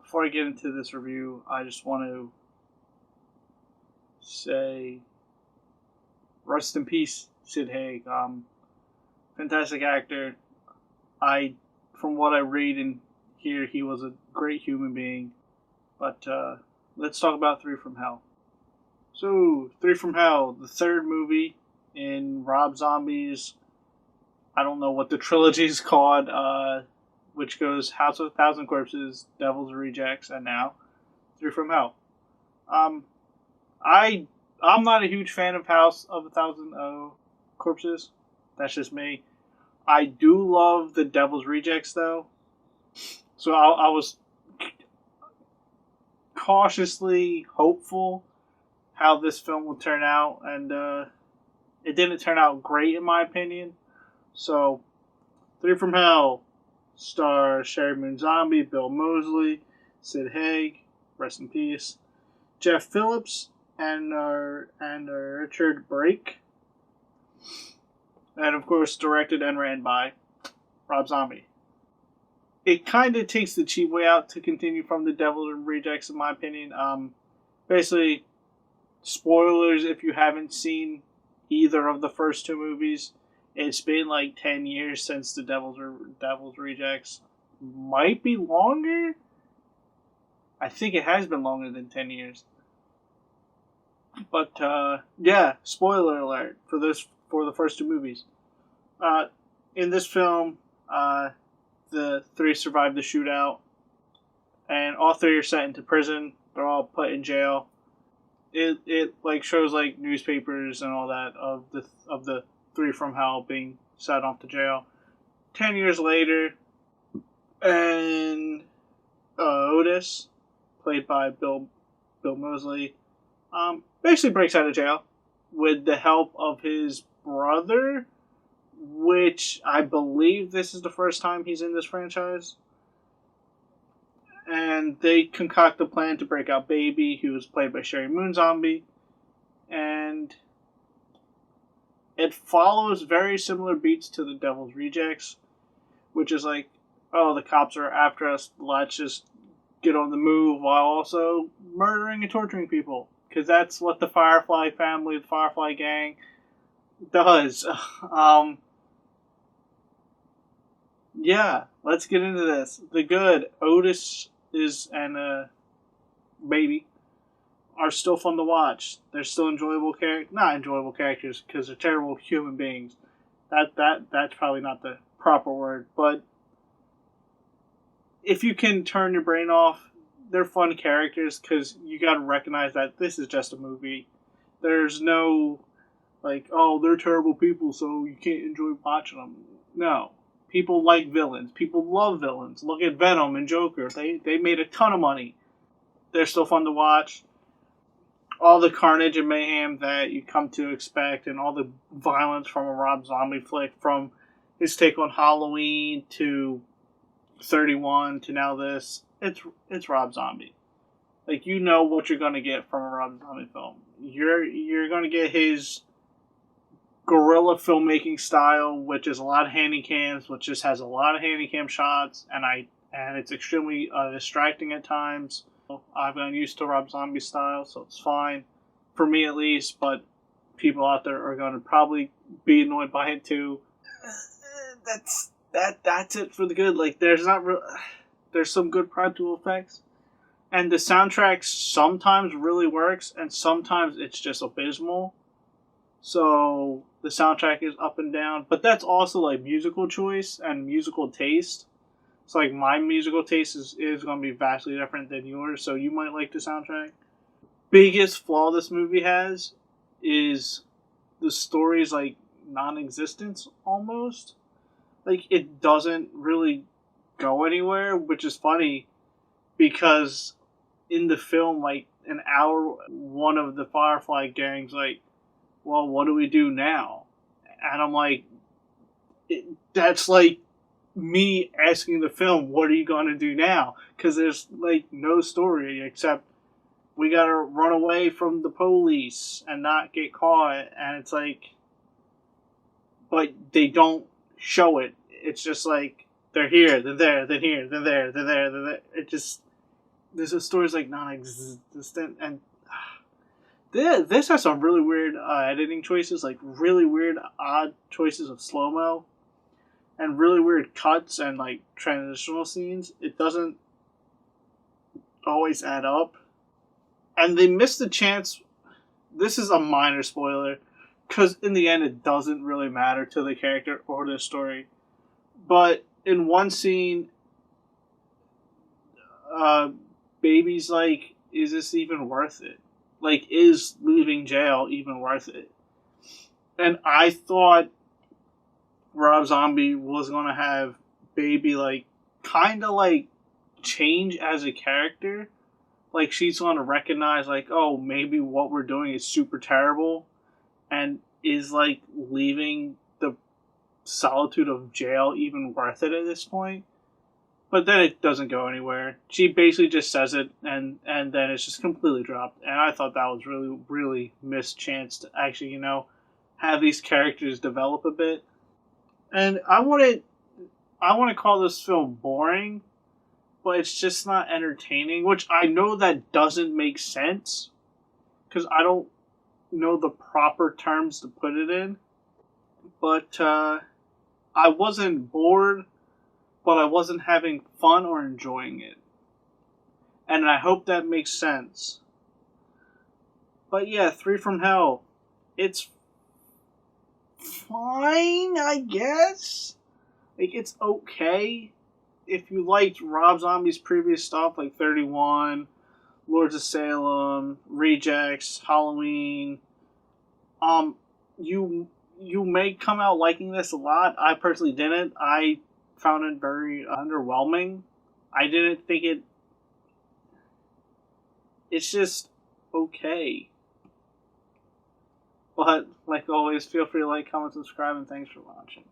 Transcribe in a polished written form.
before I get into this review, I just want to say rest in peace, Sid Haig. Fantastic actor. From what I read and hear, he was a great human being. But let's talk about Three from Hell. So, Three from Hell, the third movie in Rob Zombie's, I don't know what the trilogy is called, which goes House of a Thousand Corpses, Devil's Rejects, and now Three from Hell. Um, I I'm not a huge fan of House of a Thousand Corpses. That's just me. I do love the Devil's Rejects though, so I was cautiously hopeful how this film would turn out, and it didn't turn out great in my opinion. So, Three from Hell stars Sherry Moon Zombie, Bill Moseley, Sid Haig, rest in peace, Jeff Phillips, and Richard Brake, and of course directed and ran by Rob Zombie. It kind of takes the cheap way out to continue from the Devil's Rejects, in my opinion. Basically, spoilers if you haven't seen either of the first two movies. It's been like 10 years since the Devil's Rejects. Might be longer. I think it has been longer than 10 years. But yeah, spoiler alert for the first two movies. In this film, the three survive the shootout, and all three are sent into prison. They're all put in jail. It like shows like newspapers and all that of the three from Hell being sent off to jail. 10 years later, and Otis, played by Bill Moseley, basically breaks out of jail with the help of his brother, which I believe this is the first time he's in this franchise. And they concoct a plan to break out Baby, who was played by Sherry Moon Zombie. And it follows very similar beats to the Devil's Rejects, which is like, oh, the cops are after us, let's just get on the move while also murdering and torturing people. Because that's what the Firefly family, the Firefly gang, does. Yeah, let's get into this. The good, Otis and Baby are still fun to watch. They're still enjoyable characters. Not enjoyable characters, because they're terrible human beings. That's probably not the proper word. But if you can turn your brain off, they're fun characters, because you got to recognize that this is just a movie. There's no, like, oh, they're terrible people, so you can't enjoy watching them. No. People like villains. People love villains. Look at Venom and Joker. They made a ton of money. They're still fun to watch. All the carnage and mayhem that you come to expect, and all the violence from a Rob Zombie flick, from his take on Halloween to 31 to now this, it's Rob Zombie. Like, you know what you're gonna get from a Rob Zombie film. You're gonna get his guerrilla filmmaking style, which is a lot of handy cams, which just has a lot of handy cam shots, and it's extremely distracting at times. I've gotten used to Rob Zombie style, so it's fine for me at least. But people out there are going to probably be annoyed by it too. That's it for the good. Like, there's some good practical effects, and the soundtrack sometimes really works, and sometimes it's just abysmal. So the soundtrack is up and down, but that's also like musical choice and musical taste. So like my musical taste is going to be vastly different than yours, so you might like the soundtrack. Biggest flaw this movie has is the story's like non-existence almost. Like, it doesn't really go anywhere, which is funny because in the film, like an hour, one of the Firefly gang's like, well, what do we do now? And I'm like, that's like me asking the film, what are you going to do now? Because there's like no story except we got to run away from the police and not get caught. And it's like, but they don't show it. It's just like, they're here, they're there, they're here, they're there, they're there, they're there. It just, This story's like non-existent, and this has some really weird editing choices, like really weird, odd choices of slow mo, and really weird cuts and like transitional scenes. It doesn't always add up, and they missed the chance. This is a minor spoiler, because in the end, it doesn't really matter to the character or the story. But in one scene, uh, Baby's like, "Is this even worth it? Like, is leaving jail even worth it?" And I thought Rob Zombie was gonna have Baby like kind of like change as a character. Like she's gonna recognize like, oh, maybe what we're doing is super terrible, and is like leaving the solitude of jail even worth it at this point. But then it doesn't go anywhere. She basically just says it, and then it's just completely dropped. And I thought that was really missed chance to actually have these characters develop a bit. And I want to call this film boring, but it's just not entertaining. Which I know that doesn't make sense because I don't know the proper terms to put it in. But I wasn't bored, but I wasn't having fun or enjoying it. And I hope that makes sense. But yeah, Three from Hell. It's fine, I guess. Like, it's okay. If you liked Rob Zombie's previous stuff, like 31, Lords of Salem, Rejects, Halloween, you may come out liking this a lot. I personally didn't. I found it very underwhelming. I didn't think it. It's just okay. But like always, feel free to like, comment, subscribe, and thanks for watching.